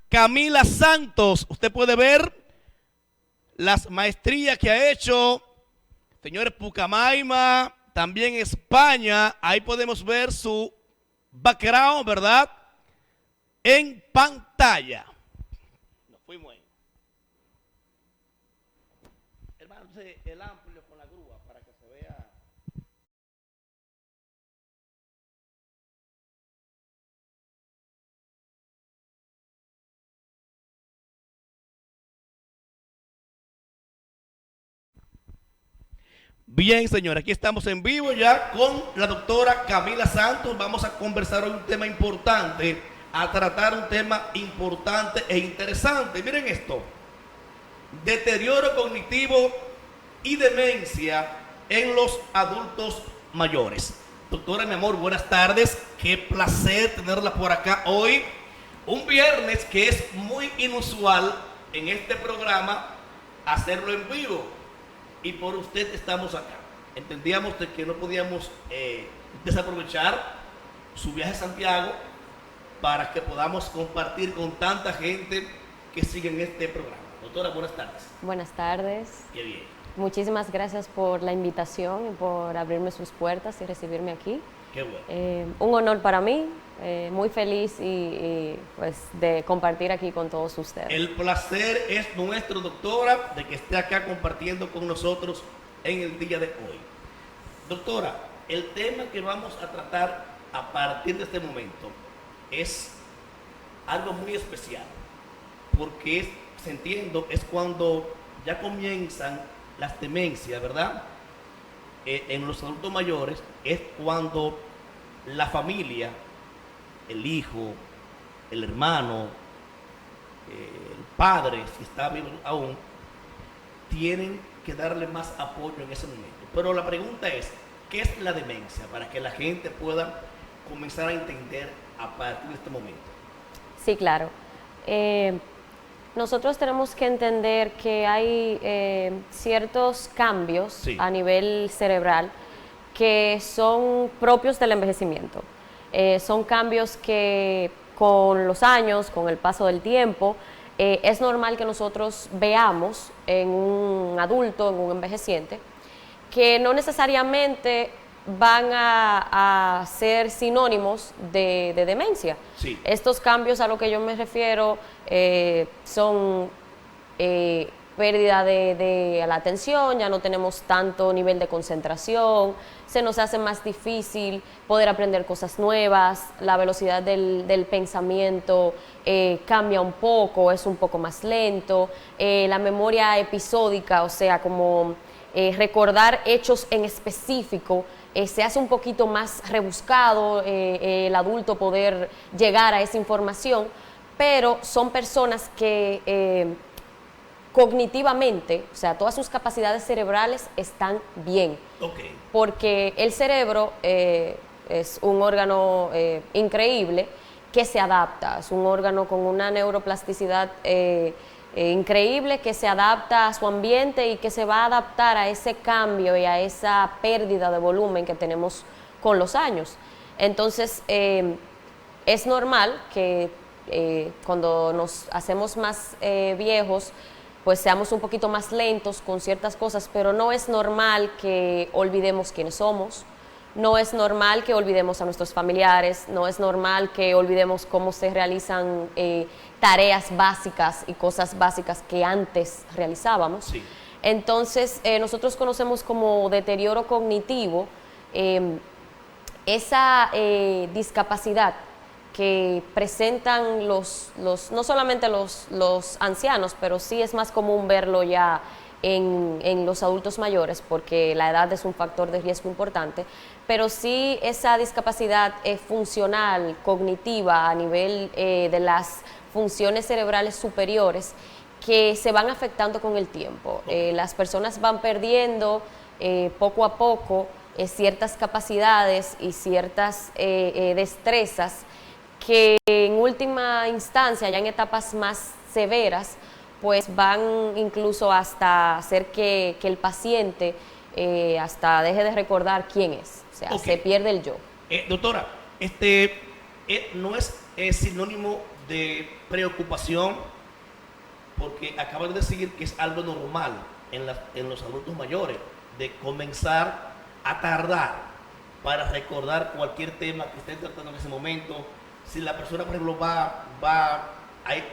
Camila Santos. Usted puede ver las maestrías que ha hecho, señores, Pucamaima, también España. Ahí podemos ver su background, ¿verdad? En pantalla. Nos fuimos ahí. Hermano, el amplio con la grúa para que se vea. Bien, señor, aquí estamos en vivo ya con la doctora Camila Santos. Vamos a conversar hoy un tema importante, a tratar un tema importante e interesante. Miren esto, deterioro cognitivo y demencia en los adultos mayores. Doctora, mi amor, buenas tardes. Qué placer tenerla por acá hoy. Un viernes que es muy inusual en este programa hacerlo en vivo. Y por usted estamos acá. Entendíamos de que no podíamos desaprovechar su viaje a Santiago para que podamos compartir con tanta gente que sigue en este programa. Doctora, buenas tardes. Buenas tardes. Qué bien. Muchísimas gracias por la invitación y por abrirme sus puertas y recibirme aquí. Qué bueno. Un honor para mí, muy feliz pues de compartir aquí con todos ustedes. El placer es nuestro, doctora, de que esté acá compartiendo con nosotros en el día de hoy. Doctora, el tema que vamos a tratar a partir de este momento es algo muy especial, porque entiendo, es cuando ya comienzan las demencias, ¿verdad? En los adultos mayores es cuando la familia, el hijo, el hermano, el padre, si está vivo aún, tienen que darle más apoyo en ese momento. Pero la pregunta es, ¿qué es la demencia? Para que la gente pueda comenzar a entender a partir de este momento. Sí, claro. Nosotros tenemos que entender que hay ciertos cambios Sí. a nivel cerebral que son propios del envejecimiento. Son cambios que con los años, con el paso del tiempo, es normal que nosotros veamos en un adulto, en un envejeciente, que no necesariamente van a ser sinónimos de demencia. Sí. Estos cambios a lo que yo me refiero son pérdida de la atención, ya no tenemos tanto nivel de concentración, se nos hace más difícil poder aprender cosas nuevas, la velocidad del pensamiento cambia un poco, es un poco más lento, la memoria episódica, o sea, como recordar hechos en específico, se hace un poquito más rebuscado el adulto poder llegar a esa información, pero son personas que cognitivamente, o sea, todas sus capacidades cerebrales están bien. Okay. Porque el cerebro es un órgano increíble que se adapta, es un órgano con una neuroplasticidad increíble que se adapta a su ambiente y que se va a adaptar a ese cambio y a esa pérdida de volumen que tenemos con los años. Entonces, es normal que cuando nos hacemos más viejos, pues seamos un poquito más lentos con ciertas cosas, pero no es normal que olvidemos quiénes somos, no es normal que olvidemos a nuestros familiares, no es normal que olvidemos cómo se realizan tareas básicas y cosas básicas que antes realizábamos. Sí. Entonces, nosotros conocemos como deterioro cognitivo esa discapacidad que presentan no solamente los ancianos, pero sí es más común verlo ya en los adultos mayores, porque la edad es un factor de riesgo importante, pero sí esa discapacidad funcional, cognitiva, a nivel de las funciones cerebrales superiores, que se van afectando con el tiempo. Las personas van perdiendo poco a poco ciertas capacidades y ciertas destrezas que en última instancia, ya en etapas más severas, pues van incluso hasta hacer que el paciente hasta deje de recordar quién es, o sea, se pierde el yo. Doctora, no es sinónimo de preocupación, porque acabas de decir que es algo normal en los adultos mayores, de comenzar a tardar para recordar cualquier tema que estén tratando en ese momento. Si la persona, por ejemplo,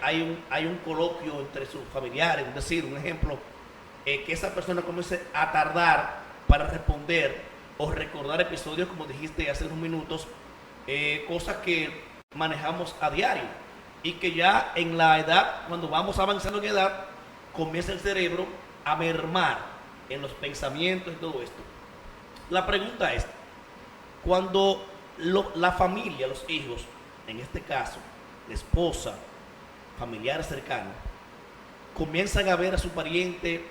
hay un coloquio entre sus familiares, es decir, un ejemplo, que esa persona comience a tardar para responder o recordar episodios, como dijiste hace unos minutos, cosas que manejamos a diario y que ya en la edad, cuando vamos avanzando en edad, comienza el cerebro a mermar en los pensamientos y todo esto. La pregunta es, cuando la familia, los hijos, en este caso, la esposa, familiares cercanos, comienzan a ver a su pariente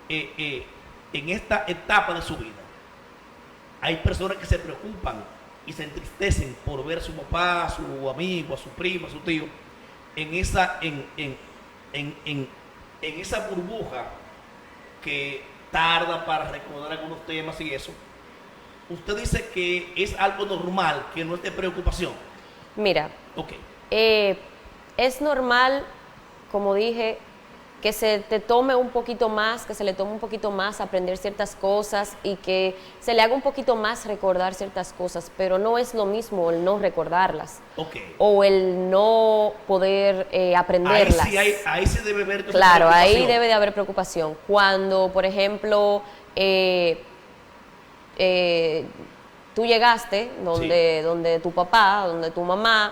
en esta etapa de su vida, hay personas que se preocupan y se entristecen por ver a su papá, a su amigo, a su primo, a su tío, en esa burbuja que tarda para recordar algunos temas y eso. Usted dice que es algo normal, que no es de preocupación. Mira, Okay. Es normal, como dije, que se te tome un poquito más, que se le tome un poquito más aprender ciertas cosas y que se le haga un poquito más recordar ciertas cosas, pero no es lo mismo el no recordarlas o el no poder aprenderlas. Ahí se debe ver. Claro, ahí debe de haber preocupación. Cuando, por ejemplo, tú llegaste donde tu papá, donde tu mamá,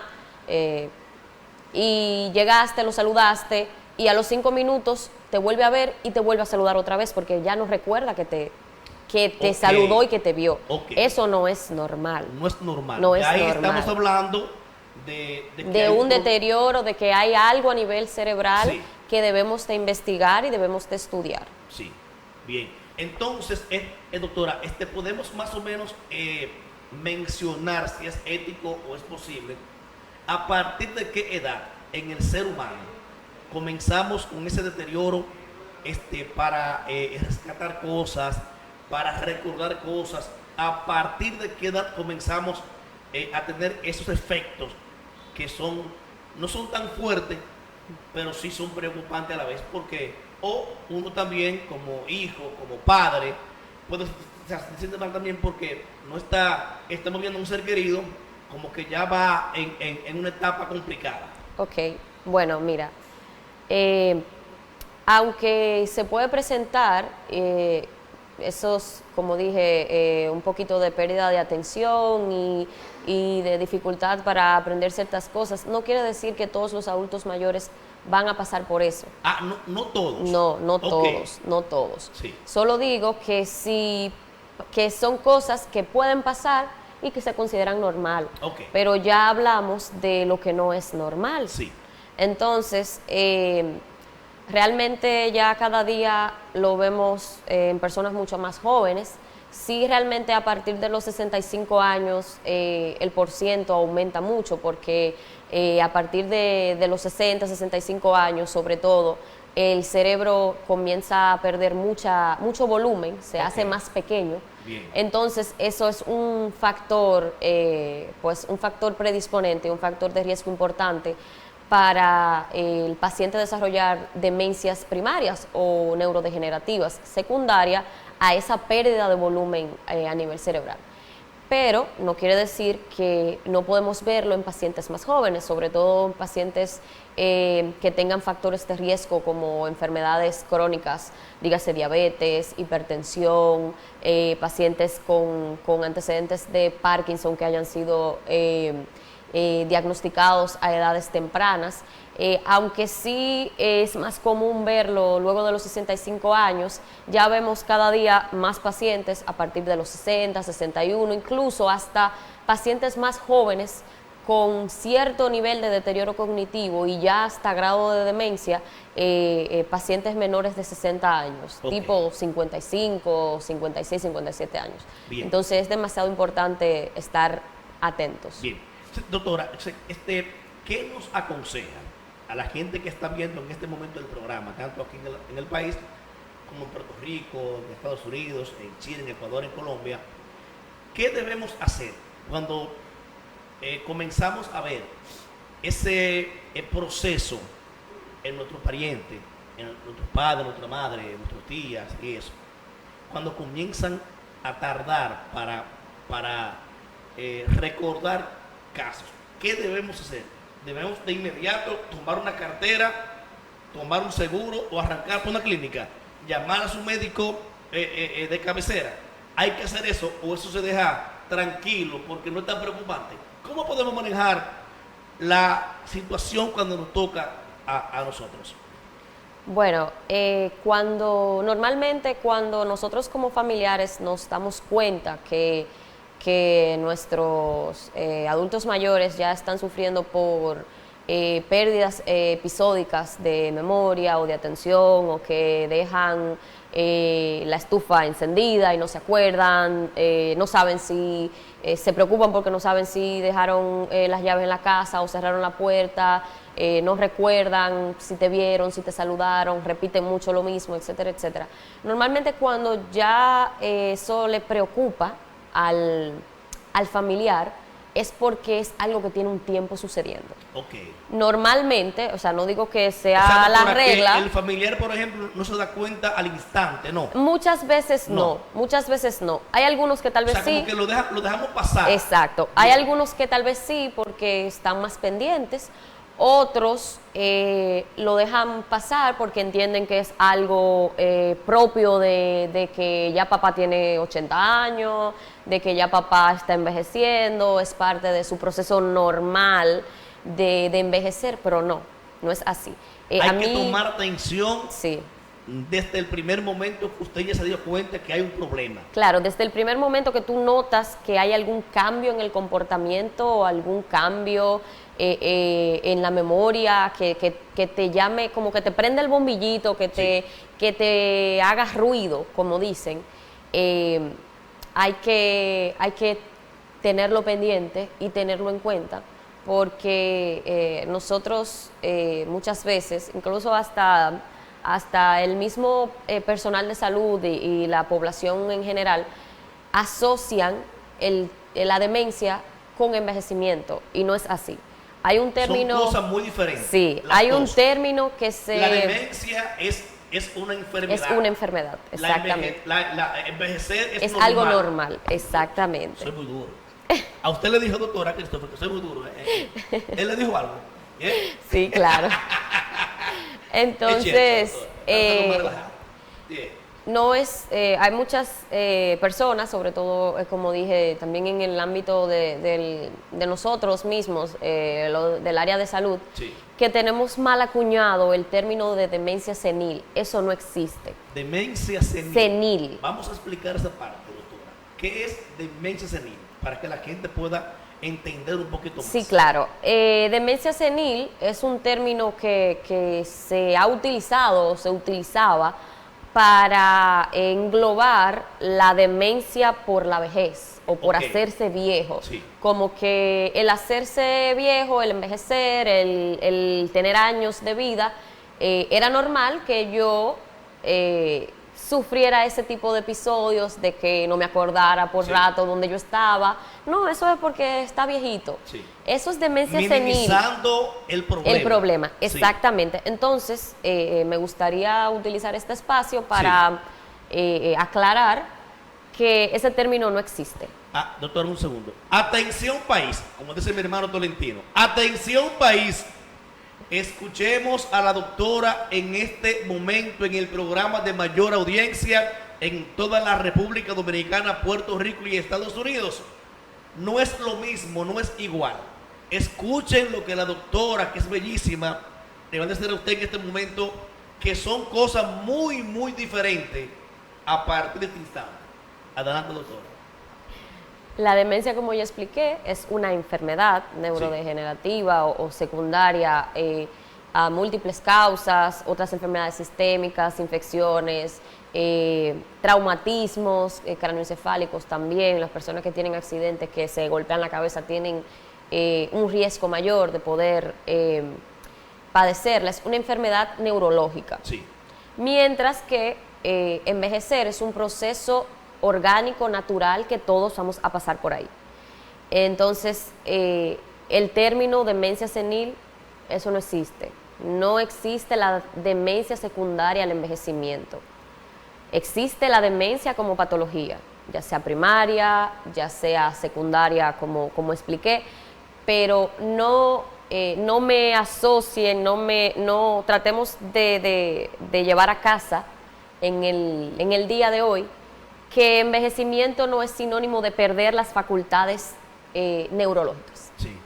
y llegaste, lo saludaste, y a los 5 minutos te vuelve a ver y te vuelve a saludar otra vez porque ya no recuerda que te saludó y que te vio. Eso no es normal. No es normal. No es ahí normal. Estamos hablando de un deterioro, de que hay algo a nivel cerebral que debemos de investigar y debemos de estudiar. Sí, bien. Entonces, doctora, podemos más o menos mencionar si es ético o es posible, a partir de qué edad en el ser humano comenzamos con ese deterioro para rescatar cosas, para recordar cosas. A partir de qué edad comenzamos a tener esos efectos que no son tan fuertes, pero sí son preocupantes a la vez, porque uno también como hijo, como padre, puede sentirse mal también porque estamos viendo a un ser querido como que ya va en una etapa complicada. Ok, bueno, mira, aunque se puede presentar esos, como dije, un poquito de pérdida de atención y de dificultad para aprender ciertas cosas, no quiere decir que todos los adultos mayores van a pasar por eso. No todos. No todos, no todos. Sí. Solo digo que que son cosas que pueden pasar y que se consideran normal. Pero ya hablamos de lo que no es normal. Sí. Entonces, realmente ya cada día lo vemos en personas mucho más jóvenes. Sí, realmente a partir de los 65 años el porciento aumenta mucho porque a partir de los 60, 65 años sobre todo, el cerebro comienza a perder mucho volumen, se hace más pequeño. Bien. Entonces eso es un factor, un factor predisponente, un factor de riesgo importante para el paciente desarrollar demencias primarias o neurodegenerativas secundaria a esa pérdida de volumen a nivel cerebral. Pero no quiere decir que no podemos verlo en pacientes más jóvenes, sobre todo en pacientes que tengan factores de riesgo como enfermedades crónicas, dígase diabetes, hipertensión, pacientes con antecedentes de Parkinson que hayan sido diagnosticados a edades tempranas, aunque sí es más común verlo luego de los 65 años, ya vemos cada día más pacientes a partir de los 60, 61, incluso hasta pacientes más jóvenes con cierto nivel de deterioro cognitivo y ya hasta grado de demencia, pacientes menores de 60 años, tipo 55, 56, 57 años. Bien. Entonces es demasiado importante estar atentos. Bien. Doctora, ¿qué nos aconseja a la gente que está viendo en este momento el programa, tanto aquí en el país como en Puerto Rico, en Estados Unidos, en Chile, en Ecuador, en Colombia? ¿Qué debemos hacer cuando comenzamos a ver ese proceso en nuestros parientes, en nuestros padres, nuestra madre, nuestras tías y eso, cuando comienzan a tardar para recordar casos, ¿qué debemos hacer? ¿Debemos de inmediato tomar una cartera, tomar un seguro o arrancar por una clínica, llamar a su médico de cabecera? ¿Hay que hacer eso o eso se deja tranquilo porque no es tan preocupante? ¿Cómo podemos manejar la situación cuando nos toca a nosotros? Bueno, normalmente cuando nosotros como familiares nos damos cuenta que nuestros adultos mayores ya están sufriendo por pérdidas episódicas de memoria o de atención, o que dejan la estufa encendida y no se acuerdan, no saben si, se preocupan porque no saben si dejaron las llaves en la casa o cerraron la puerta, no recuerdan si te vieron, si te saludaron, repiten mucho lo mismo, etcétera, etcétera. Normalmente cuando ya eso le preocupa al familiar, es porque es algo que tiene un tiempo sucediendo. Okay. Normalmente, o sea, no digo que sea la regla. Que el familiar, por ejemplo, no se da cuenta al instante, ¿no? Muchas veces no, muchas veces no. Hay algunos que tal vez sí. Como que lo dejamos pasar. Exacto. Bien. Hay algunos que tal vez sí, porque están más pendientes. Otros lo dejan pasar porque entienden que es algo propio de que ya papá tiene 80 años, de que ya papá está envejeciendo, es parte de su proceso normal de envejecer, pero no es así. Hay que tomar atención. Sí. Desde el primer momento que usted ya se dio cuenta que hay un problema. Claro, desde el primer momento que tú notas que hay algún cambio en el comportamiento o algún cambio en la memoria, que te llame, como que te prenda el bombillito, que te haga ruido, como dicen, hay que tenerlo pendiente y tenerlo en cuenta, porque nosotros muchas veces, incluso hasta el mismo personal de salud y la población en general, asocian la demencia con envejecimiento, y no es así. Hay un término... Son cosas muy diferentes. Sí, hay un término que se... La demencia es una enfermedad. Es una enfermedad, exactamente. Envejecer es normal. Algo normal, exactamente. Soy muy duro. A usted le dijo, doctora Christopher, que soy muy duro. Él le dijo algo. Sí, claro. Entonces, no es, hay muchas personas, sobre todo, como dije, también en el ámbito de nosotros mismos, del área de salud, sí, que tenemos mal acuñado el término de demencia senil. Eso no existe. Demencia senil. Senil. Vamos a explicar esa parte, doctora. ¿Qué es demencia senil? Para que la gente pueda entender un poquito más. Sí, claro. Demencia senil es un término que se ha utilizado, o se utilizaba para englobar la demencia por la vejez o por hacerse viejo. Sí. Como que el hacerse viejo, el envejecer, el tener años de vida, era normal que yo sufriera ese tipo de episodios, de que no me acordara por rato donde yo estaba. No, eso es porque está viejito. Sí. Eso es demencia senil. Minimizando el problema. El problema, exactamente. Sí. Entonces, me gustaría utilizar este espacio para aclarar que ese término no existe. Doctor, un segundo. Atención país, como dice mi hermano Tolentino. Atención país. Escuchemos a la doctora en este momento en el programa de mayor audiencia en toda la República Dominicana, Puerto Rico y Estados Unidos. No es lo mismo, no es igual. Escuchen lo que la doctora, que es bellísima, le va a decir a usted en este momento, que son cosas muy, muy diferentes a partir de este instante. Adelante, doctora. La demencia, como ya expliqué, es una enfermedad neurodegenerativa o secundaria a múltiples causas, otras enfermedades sistémicas, infecciones, traumatismos craneoencefálicos también. Las personas que tienen accidentes, que se golpean la cabeza, tienen un riesgo mayor de poder padecerla. Es una enfermedad neurológica. Sí. Mientras que envejecer es un proceso orgánico, natural, que todos vamos a pasar por ahí. Entonces, el término demencia senil, eso no existe. No existe la demencia secundaria al envejecimiento. Existe la demencia como patología, ya sea primaria, ya sea secundaria, como expliqué, pero no, no me asocien, no tratemos de llevar a casa en el día de hoy que envejecimiento no es sinónimo de perder las facultades neurológicas. Sí.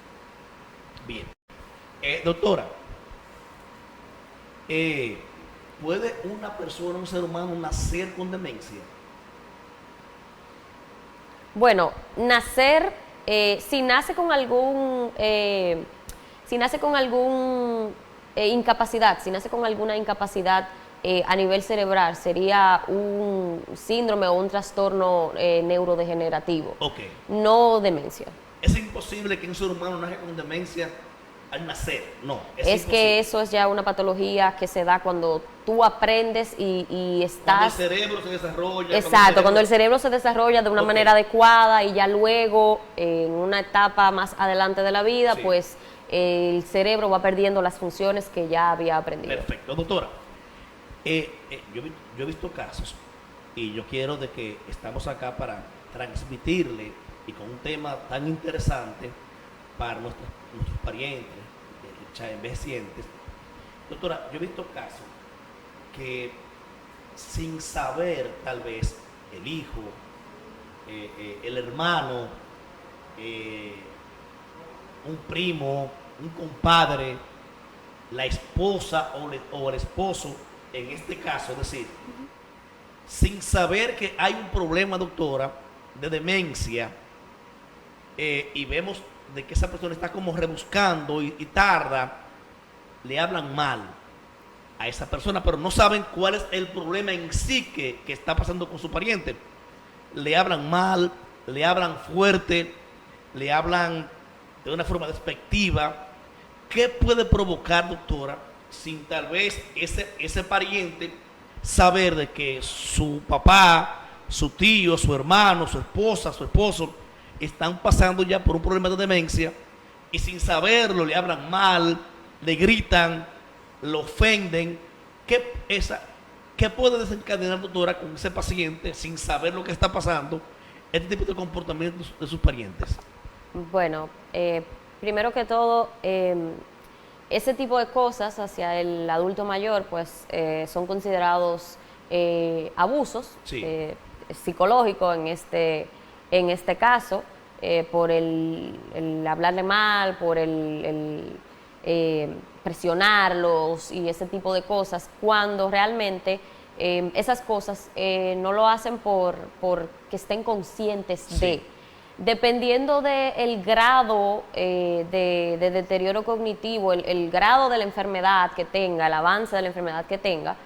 Bien. Doctora, ¿puede una persona, un ser humano, nacer con demencia? Bueno, nacer, si nace con incapacidad, si nace con alguna incapacidad a nivel cerebral, sería un síndrome o un trastorno neurodegenerativo, Okay. no demencia. Es imposible que un ser humano nazca con demencia al nacer, no. Es que eso es ya una patología que se da cuando tú aprendes y estás... Cuando el cerebro se desarrolla. Exacto, cuando el cerebro se desarrolla de una manera adecuada y ya luego, en una etapa más adelante de la vida, sí, pues el cerebro va perdiendo las funciones que ya había aprendido. Perfecto, doctora. Yo he visto casos y yo quiero de que estamos acá para transmitirle y con un tema tan interesante para nuestros parientes, ya envejecientes. Doctora, yo he visto casos que sin saber tal vez el hijo, el hermano, un primo, un compadre, la esposa o el esposo, en este caso, es decir, sin saber que hay un problema, doctora, de demencia, y vemos de que esa persona está como rebuscando y tarda, le hablan mal a esa persona, pero no saben cuál es el problema en sí que está pasando con su pariente. Le hablan mal, le hablan fuerte, le hablan de una forma despectiva. ¿Qué puede provocar, doctora, sin tal vez ese pariente saber de que su papá, su tío, su hermano, su esposa, su esposo están pasando ya por un problema de demencia y sin saberlo le hablan mal, le gritan, lo ofenden? ¿Qué puede desencadenar, doctora, con ese paciente sin saber lo que está pasando, este tipo de comportamientos de sus parientes? Bueno, primero que todo, ese tipo de cosas hacia el adulto mayor, pues son considerados abusos Sí. psicológicos en este caso, por el hablarle mal, por el presionarlos y ese tipo de cosas, cuando realmente esas cosas no lo hacen por que estén conscientes Sí. de. Dependiendo del grado de deterioro cognitivo, el grado de la enfermedad que tenga, el avance de la enfermedad que tenga,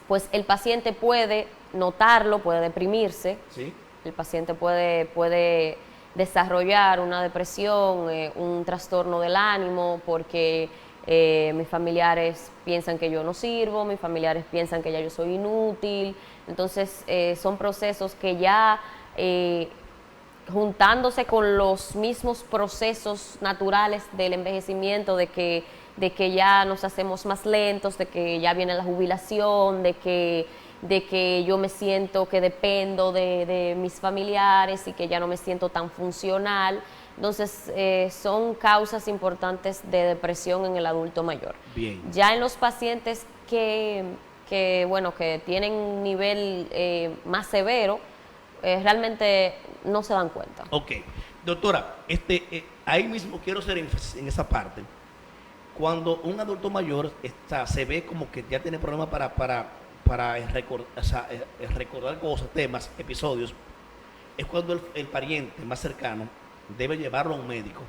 pues el paciente puede notarlo, puede deprimirse, ¿Sí? el paciente puede desarrollar una depresión, un trastorno del ánimo, porque mis familiares piensan que yo no sirvo, mis familiares piensan que ya yo soy inútil. Entonces son procesos que ya juntándose con los mismos procesos naturales del envejecimiento, de que ya nos hacemos más lentos, de que ya viene la jubilación, de que yo me siento que dependo de mis familiares y que ya no me siento tan funcional. Entonces son causas importantes de depresión en el adulto mayor. Bien. Ya en los pacientes que tienen un nivel más severo, realmente no se dan cuenta. Ok. Doctora, ahí mismo quiero hacer énfasis en esa parte. Cuando un adulto mayor se ve como que ya tiene problemas para recordar cosas, temas, episodios, es cuando el pariente más cercano debe llevarlo a un médico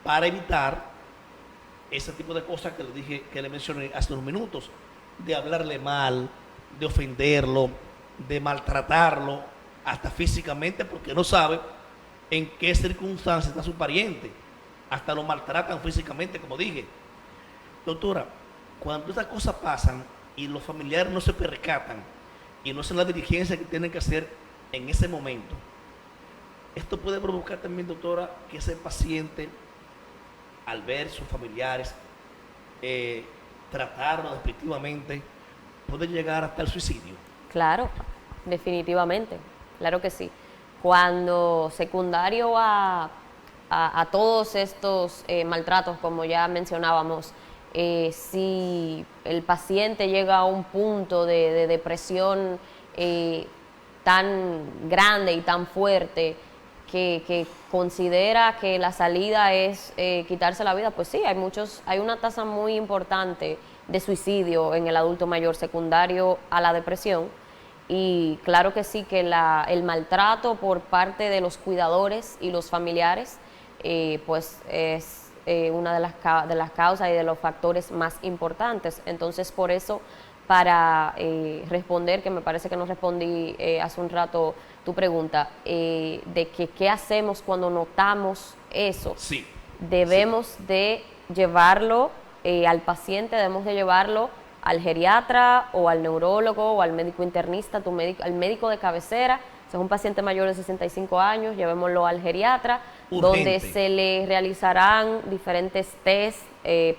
para evitar ese tipo de cosas que le mencioné hace unos minutos, de hablarle mal, de ofenderlo, de maltratarlo, hasta físicamente, porque no sabe en qué circunstancias está su pariente. Hasta lo maltratan físicamente, como dije. Doctora, cuando estas cosas pasan y los familiares no se percatan y no hacen la diligencia que tienen que hacer en ese momento, Esto puede provocar también, doctora, que ese paciente, al ver sus familiares, tratarlo despectivamente, puede llegar hasta el suicidio. Claro, definitivamente, claro que sí. Cuando secundario a todos estos maltratos, como ya mencionábamos, si el paciente llega a un punto de depresión tan grande y tan fuerte que considera que la salida es quitarse la vida, pues sí, hay una tasa muy importante de suicidio en el adulto mayor secundario a la depresión. Y claro que sí, que el maltrato por parte de los cuidadores y los familiares, pues es una de las causas y de los factores más importantes. Entonces, por eso, para responder, que me parece que no respondí hace un rato tu pregunta, de que qué hacemos cuando notamos eso, Sí, debemos de llevarlo al paciente, debemos de llevarlo al geriatra o al neurólogo o al médico internista, al médico de cabecera. Si es un paciente mayor de 65 años, llevémoslo al geriatra, donde se le realizarán diferentes test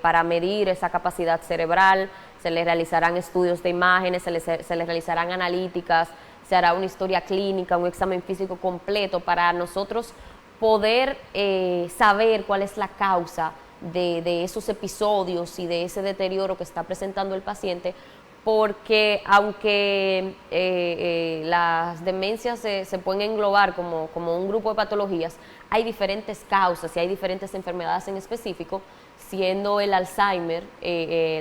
para medir esa capacidad cerebral, se le realizarán estudios de imágenes, se le realizarán analíticas, se hará una historia clínica, un examen físico completo para nosotros poder saber cuál es la causa de esos episodios y de ese deterioro que está presentando el paciente, porque aunque las demencias se pueden englobar como un grupo de patologías, hay diferentes causas y hay diferentes enfermedades en específico, siendo el Alzheimer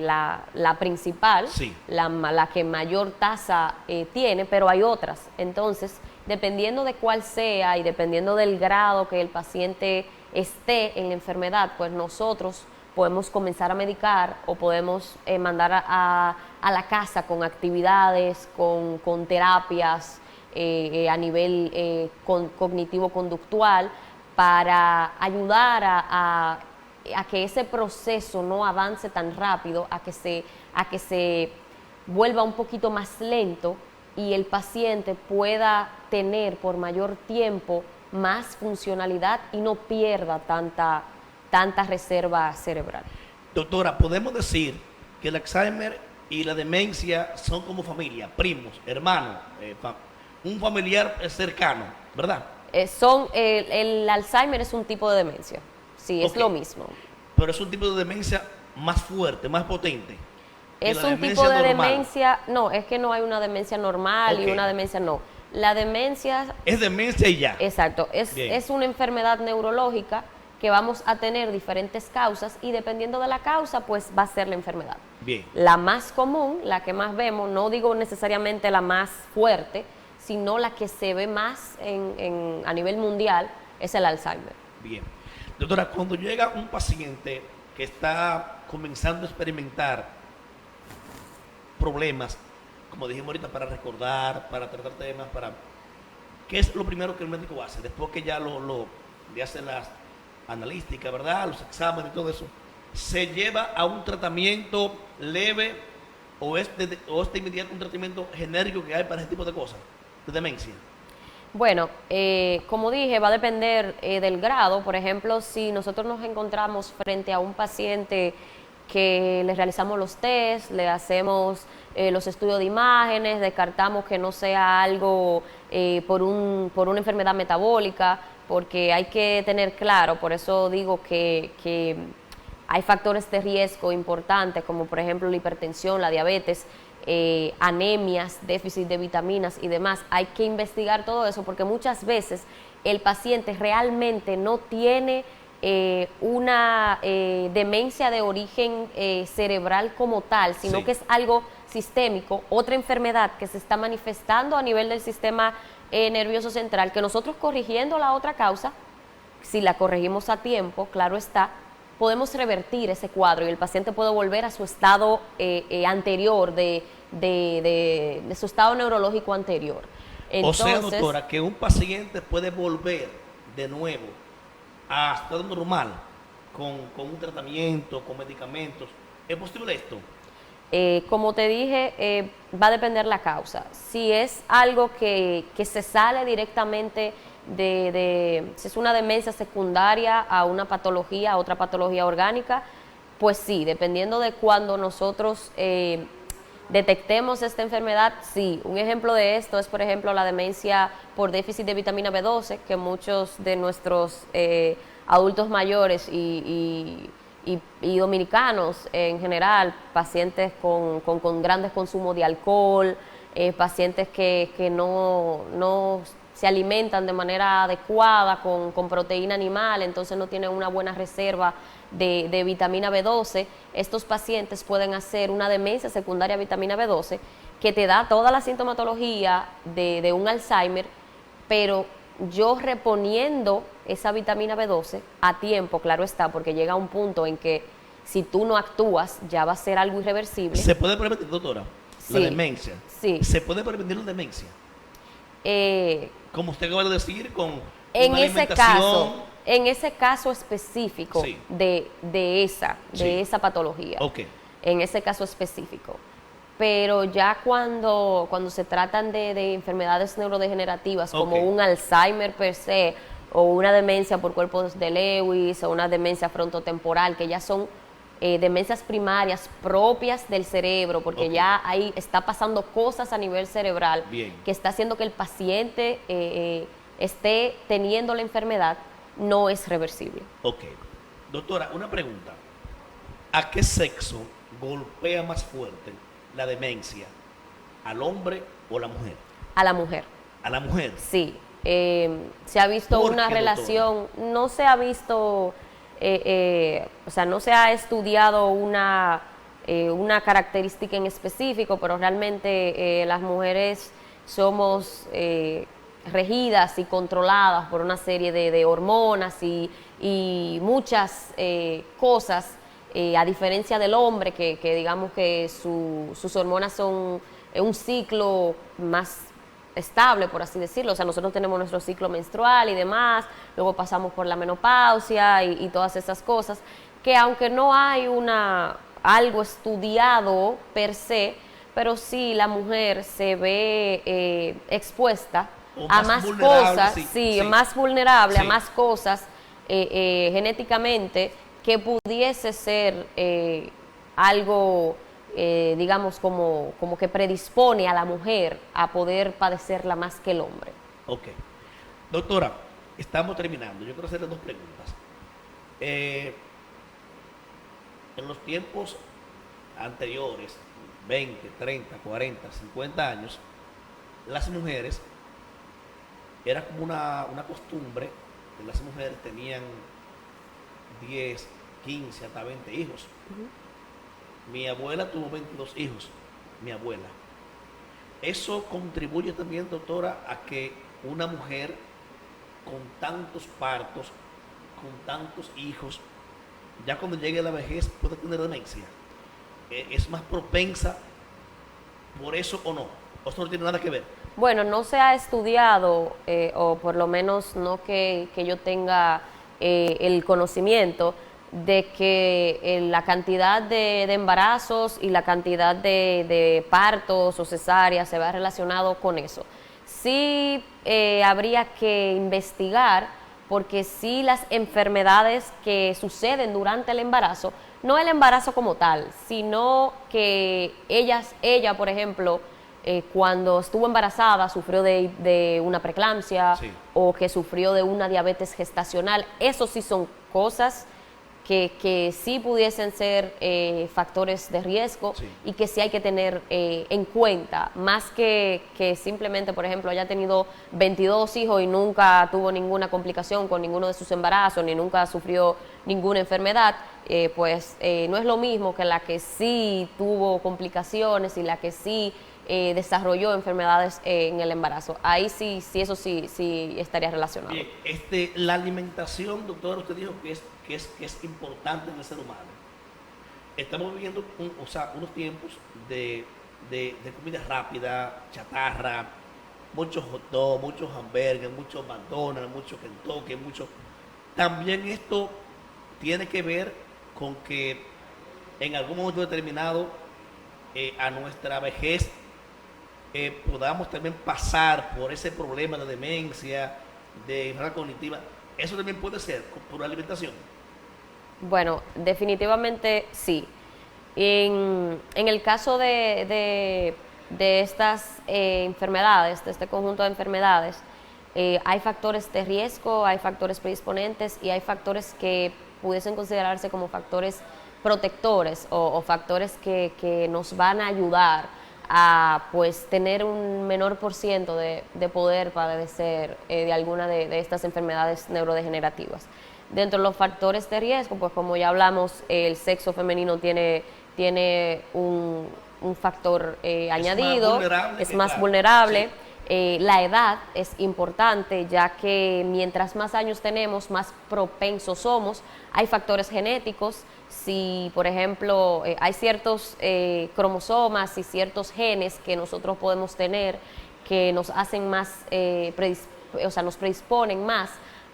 la principal, sí, la que mayor tasa tiene, pero hay otras. Entonces, dependiendo de cuál sea y dependiendo del grado que el paciente esté en la enfermedad, pues nosotros podemos comenzar a medicar o podemos mandar a la casa con actividades, con terapias a nivel cognitivo-conductual para ayudar a que ese proceso no avance tan rápido, a que se vuelva un poquito más lento y el paciente pueda tener por mayor tiempo más funcionalidad y no pierda tanta reserva cerebral. Doctora, podemos decir que el Alzheimer y la demencia son como familia, primos, hermanos, un familiar cercano, ¿verdad? El Alzheimer es un tipo de demencia, sí, es lo mismo. Pero es un tipo de demencia más fuerte, más potente. Es un tipo de demencia, no, es que no hay una demencia normal y una demencia no. La demencia... Es demencia y ya. Exacto, es una enfermedad neurológica que vamos a tener diferentes causas y dependiendo de la causa, pues va a ser la enfermedad. Bien. La más común, la que más vemos, no digo necesariamente la más fuerte, sino la que se ve más a nivel mundial, es el Alzheimer. Bien. Doctora, cuando llega un paciente que está comenzando a experimentar problemas, como dijimos ahorita, para recordar, para tratar temas, ¿qué es lo primero que el médico hace? Después que ya le hace las analíticas, ¿verdad? Los exámenes y todo eso, ¿se lleva a un tratamiento leve o es de inmediato un tratamiento genérico que hay para ese tipo de cosas, de demencia? Bueno, como dije, va a depender del grado. Por ejemplo, si nosotros nos encontramos frente a un paciente que le realizamos los test, le hacemos los estudios de imágenes, descartamos que no sea algo por una enfermedad metabólica, porque hay que tener claro, por eso digo que hay factores de riesgo importantes, como por ejemplo la hipertensión, la diabetes, anemias, déficit de vitaminas y demás. Hay que investigar todo eso porque muchas veces el paciente realmente no tiene una demencia de origen cerebral como tal, sino que es algo sistémico, otra enfermedad que se está manifestando a nivel del sistema nervioso central, que nosotros corrigiendo la otra causa, si la corregimos a tiempo, claro está, podemos revertir ese cuadro y el paciente puede volver a su estado anterior, de su estado neurológico anterior. Entonces, o sea, doctora, que un paciente puede volver de nuevo a estado normal con un tratamiento, con medicamentos. ¿Es posible esto? Como te dije, va a depender la causa. Si es algo que se sale directamente si es una demencia secundaria a una patología, a otra patología orgánica, pues sí, dependiendo de cuando nosotros detectemos esta enfermedad, sí. Un ejemplo de esto es, por ejemplo, la demencia por déficit de vitamina B12, que muchos de nuestros adultos mayores y dominicanos en general, pacientes con grandes consumos de alcohol, pacientes que no se alimentan de manera adecuada con proteína animal, entonces no tienen una buena reserva de vitamina B12, estos pacientes pueden hacer una demencia secundaria a vitamina B12 que te da toda la sintomatología de un Alzheimer, pero yo reponiendo esa vitamina B12 a tiempo, claro está, porque llega un punto en que si tú no actúas ya va a ser algo irreversible. ¿Se puede prevenir, doctora, la Sí, demencia? sí. ¿Se puede prevenir la demencia? Como usted acaba de decir, con En una ese caso, alimentación. en ese caso específico Sí. de Sí. esa patología, Ok. en ese caso específico. Pero ya cuando se tratan de enfermedades neurodegenerativas como Ok. un Alzheimer per se, o una demencia por cuerpos de Lewis, o una demencia frontotemporal, que ya son demencias primarias propias del cerebro, porque Ok. ya ahí está pasando cosas a nivel cerebral Bien. que está haciendo que el paciente esté teniendo la enfermedad, no es reversible. Ok. Doctora, una pregunta. ¿A qué sexo golpea más fuerte la demencia? ¿Al hombre o la mujer? A la mujer. A la mujer. Sí, se ha visto ¿Por una qué, relación, no se ha visto, o sea, no se ha estudiado una característica en específico, pero realmente las mujeres somos regidas y controladas por una serie de hormonas y muchas cosas, a diferencia del hombre, que digamos que sus hormonas son un ciclo más estable, por así decirlo. O sea, nosotros tenemos nuestro ciclo menstrual y demás, luego pasamos por la menopausia y todas esas cosas, que aunque no hay algo estudiado per se, pero sí la mujer se ve expuesta O a más más vulnerable, cosas, sí, sí, sí. más vulnerable a Sí. más cosas genéticamente que pudiese ser algo, digamos, como que predispone a la mujer a poder padecerla más que el hombre. Ok. Doctora, estamos terminando. Yo quiero hacerle dos preguntas. Eh, en los tiempos anteriores, 20, 30, 40, 50 años, las mujeres, era como una costumbre que las mujeres tenían 10, 15, hasta 20 hijos. Mi abuela tuvo 22 hijos, mi abuela. Eso contribuye también, doctora, a que una mujer con tantos partos, con tantos hijos, ya cuando llegue a la vejez pueda tener demencia. Es más propensa por eso o no. O eso no tiene nada que ver. Bueno, no se ha estudiado, o por lo menos no que yo tenga el conocimiento de que la cantidad de embarazos y la cantidad de partos o cesáreas se va relacionado con eso. Sí habría que investigar, porque sí las enfermedades que suceden durante el embarazo, no el embarazo como tal, sino que ella, por ejemplo, cuando estuvo embarazada sufrió de una preeclampsia, Sí. o que sufrió de una diabetes gestacional. Eso sí son cosas que sí pudiesen ser factores de riesgo, Sí. y que sí hay que tener en cuenta, más que simplemente, por ejemplo, haya tenido 22 hijos y nunca tuvo ninguna complicación con ninguno de sus embarazos, ni nunca sufrió ninguna enfermedad. Pues no es lo mismo que la que sí tuvo complicaciones y la que sí desarrolló enfermedades en el embarazo. Ahí sí eso sí estaría relacionado. Bien, la alimentación, doctora, usted dijo que es importante en el ser humano. Estamos viviendo unos tiempos de comida rápida, chatarra, muchos hot dogs, muchos hamburgues, muchos McDonald's, muchos Kentucky, muchos. También esto tiene que ver con que en algún momento determinado a nuestra vejez podamos también pasar por ese problema de demencia de enfermedad cognitiva, eso también puede ser por la alimentación. Bueno, definitivamente sí. En el caso de estas enfermedades, de este conjunto de enfermedades, hay factores de riesgo, hay factores predisponentes y hay factores que pudiesen considerarse como factores protectores o factores que nos van a ayudar a pues tener un menor por ciento de poder padecer de alguna de estas enfermedades neurodegenerativas. Dentro de los factores de riesgo, pues como ya hablamos, el sexo femenino tiene un factor añadido, es más vulnerable. Sí. La edad es importante, ya que mientras más años tenemos, más propensos somos. Hay factores genéticos. Si, por ejemplo, hay ciertos cromosomas y ciertos genes que nosotros podemos tener que nos hacen más, nos predisponen más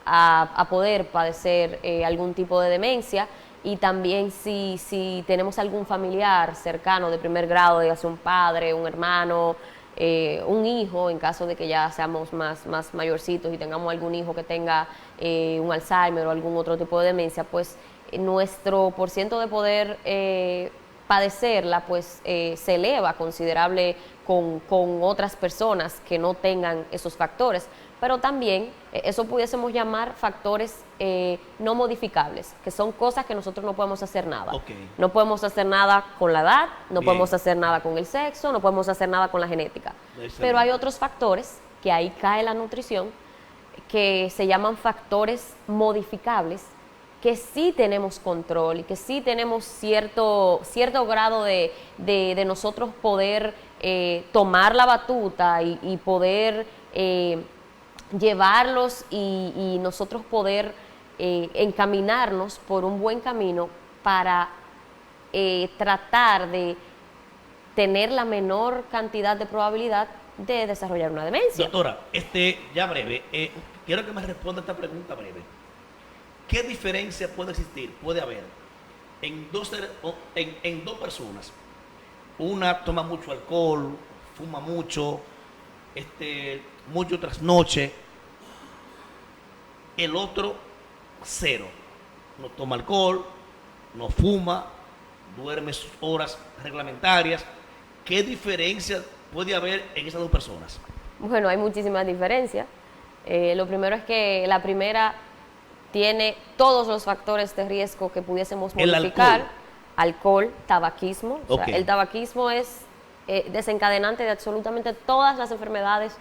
a poder padecer algún tipo de demencia. Y también si tenemos algún familiar cercano de primer grado, dígase un padre, un hermano, un hijo, en caso de que ya seamos más mayorcitos y tengamos algún hijo que tenga un Alzheimer o algún otro tipo de demencia, pues nuestro porciento de poder padecerla pues se eleva considerable con otras personas que no tengan esos factores. Pero también eso pudiésemos llamar factores no modificables, que son cosas que nosotros no podemos hacer nada. Okay. No podemos hacer nada con la edad, no podemos hacer nada con el sexo, no podemos hacer nada con la genética. Pero hay otros factores, que ahí cae la nutrición, que se llaman factores modificables, que sí tenemos control y que sí tenemos cierto grado de nosotros poder tomar la batuta y poder llevarlos y nosotros poder encaminarnos por un buen camino para tratar de tener la menor cantidad de probabilidad de desarrollar una demencia. Doctora, ya breve, quiero que me responda esta pregunta breve. ¿Qué diferencia puede existir, puede haber en dos personas? Una toma mucho alcohol, fuma mucho, mucho trasnoche. El otro, cero. No toma alcohol, no fuma, duerme sus horas reglamentarias. ¿Qué diferencia puede haber en esas dos personas? Bueno, hay muchísimas diferencias. Lo primero es que la primera tiene todos los factores de riesgo que pudiésemos modificar. Alcohol, tabaquismo. Okay. O sea, el tabaquismo es desencadenante de absolutamente todas las enfermedades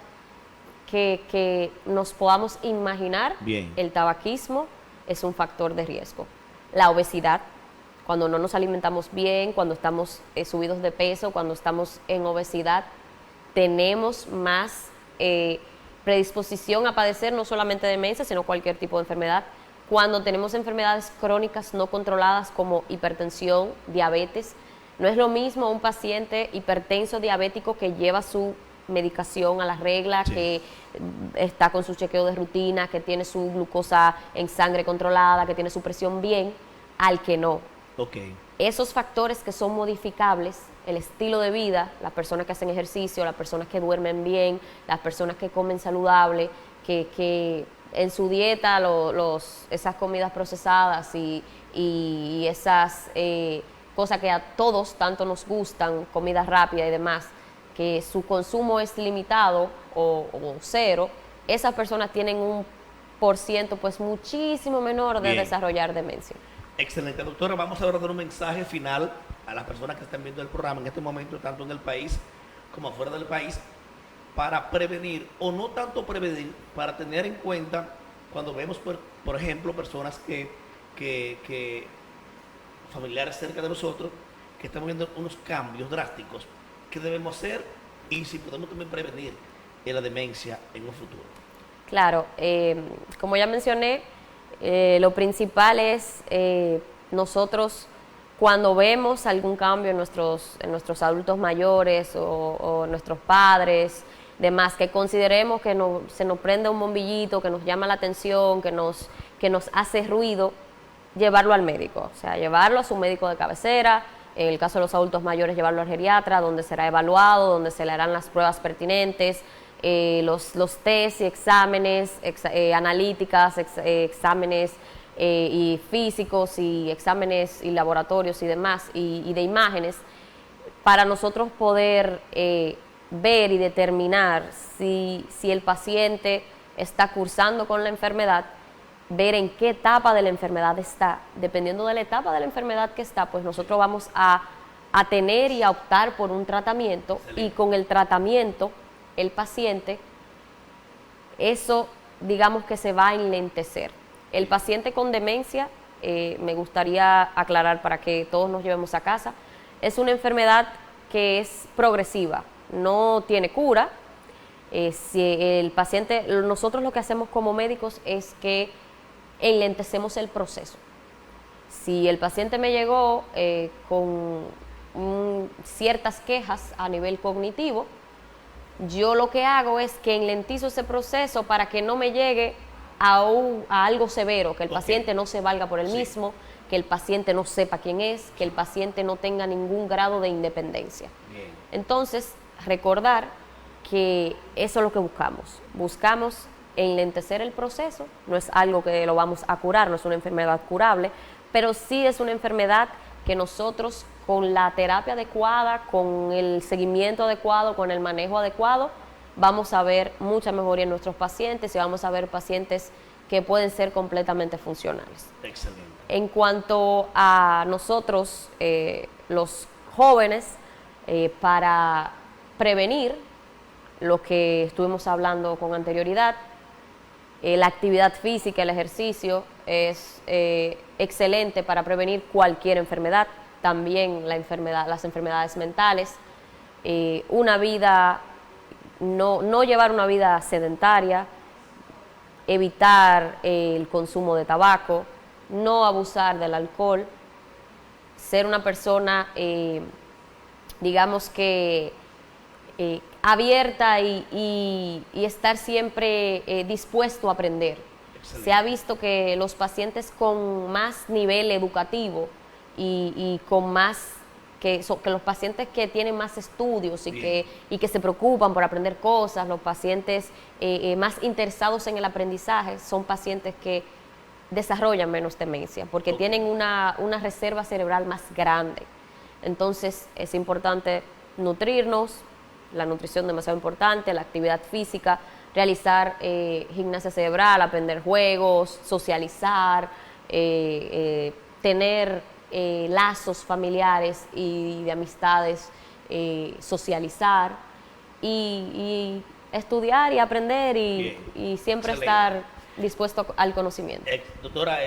que nos podamos imaginar. Bien. El tabaquismo es un factor de riesgo. La obesidad, cuando no nos alimentamos bien, cuando estamos subidos de peso, cuando estamos en obesidad, tenemos más predisposición a padecer no solamente demencia, sino cualquier tipo de enfermedad. Cuando tenemos enfermedades crónicas no controladas como hipertensión, diabetes, no es lo mismo un paciente hipertenso diabético que lleva su medicación a la regla, sí, que está con su chequeo de rutina, que tiene su glucosa en sangre controlada, que tiene su presión bien, al que no. Okay. Esos factores que son modificables, el estilo de vida, las personas que hacen ejercicio, las personas que duermen bien, las personas que comen saludable, que en su dieta esas comidas procesadas y esas cosas que a todos tanto nos gustan, comida rápida y demás, que su consumo es limitado o cero, esas personas tienen un porciento pues muchísimo menor de desarrollar demencia. Excelente, doctora. Vamos ahora a dar un mensaje final a las personas que están viendo el programa en este momento, tanto en el país como afuera del país, para prevenir, o no tanto prevenir, para tener en cuenta cuando vemos, por ejemplo, personas que familiares cerca de nosotros, que estamos viendo unos cambios drásticos, ¿qué debemos hacer? Y si podemos también prevenir la demencia en un futuro. Claro, como ya mencioné, lo principal es nosotros cuando vemos algún cambio en nuestros adultos mayores o nuestros padres, demás, que consideremos que se nos prende un bombillito, que nos llama la atención, que nos hace ruido, llevarlo al médico, o sea, llevarlo a su médico de cabecera. En el caso de los adultos mayores, llevarlo al geriatra, donde será evaluado, donde se le harán las pruebas pertinentes, los test y exámenes, analíticas, exámenes y físicos y exámenes y laboratorios y demás, y de imágenes, para nosotros poder ver y determinar si el paciente está cursando con la enfermedad, ver en qué etapa de la enfermedad está. Dependiendo de la etapa de la enfermedad que está, pues nosotros vamos a tener y a optar por un tratamiento. Excelente. Y con el tratamiento, el paciente, eso digamos que se va a enlentecer. El paciente con demencia, me gustaría aclarar para que todos nos llevemos a casa, es una enfermedad que es progresiva, no tiene cura. Si el paciente, nosotros lo que hacemos como médicos es que enlentecemos el proceso. Si el paciente me llegó con ciertas quejas a nivel cognitivo, yo lo que hago es que enlentizo ese proceso para que no me llegue a algo severo, que el paciente no se valga por él mismo, que el paciente no sepa quién es, que el paciente no tenga ningún grado de independencia. Bien. Entonces, recordar que eso es lo que buscamos. Buscamos enlentecer el proceso, no es algo que lo vamos a curar, no es una enfermedad curable, pero sí es una enfermedad que nosotros con la terapia adecuada, con el seguimiento adecuado, con el manejo adecuado, vamos a ver mucha mejoría en nuestros pacientes y vamos a ver pacientes que pueden ser completamente funcionales. Excelente. En cuanto a nosotros, los jóvenes, para prevenir lo que estuvimos hablando con anterioridad, la actividad física, el ejercicio es excelente para prevenir cualquier enfermedad, también las enfermedades mentales, una vida, no llevar una vida sedentaria, evitar el consumo de tabaco, no abusar del alcohol, ser una persona, digamos que abierta y estar siempre dispuesto a aprender. Excelente. Se ha visto que los pacientes con más nivel educativo y con más, que los pacientes que tienen más estudios y que se preocupan por aprender cosas, los pacientes más interesados en el aprendizaje, son pacientes que desarrollan menos demencia, porque tienen una reserva cerebral más grande. Entonces es importante nutrirnos, la nutrición es demasiado importante, la actividad física, realizar gimnasia cerebral, aprender juegos, socializar, tener lazos familiares y de amistades, socializar y estudiar y aprender y siempre excelente. Estar dispuesto al conocimiento. Doctora,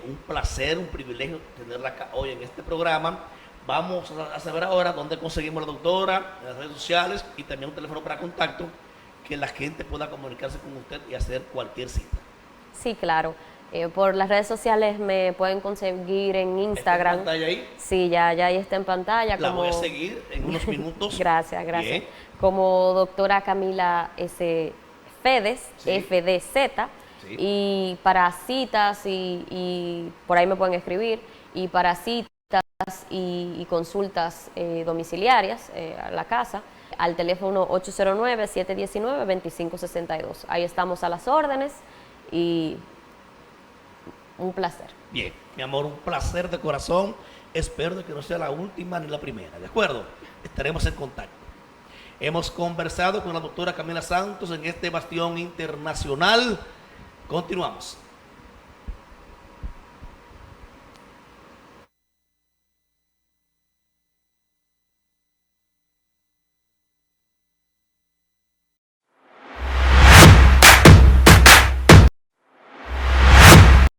un placer, un privilegio tenerla acá hoy en este programa. Vamos a saber ahora dónde conseguimos la doctora, en las redes sociales y también un teléfono para contacto, que la gente pueda comunicarse con usted y hacer cualquier cita. Sí, claro. Por las redes sociales me pueden conseguir en Instagram. ¿Está en pantalla ahí? Sí, ya ahí está en pantalla. La voy a seguir en unos minutos. Gracias. Bien. Como doctora Camila S. Fedes, sí. FDZ. Sí. Y para citas y por ahí me pueden escribir. Y para citas y consultas domiciliarias a la casa, al teléfono 809-719-2562. Ahí estamos a las órdenes y un placer. Bien, mi amor, un placer de corazón. Espero que no sea la última ni la primera, ¿de acuerdo? Estaremos en contacto. Hemos conversado con la doctora Camila Santos en este bastión internacional. Continuamos.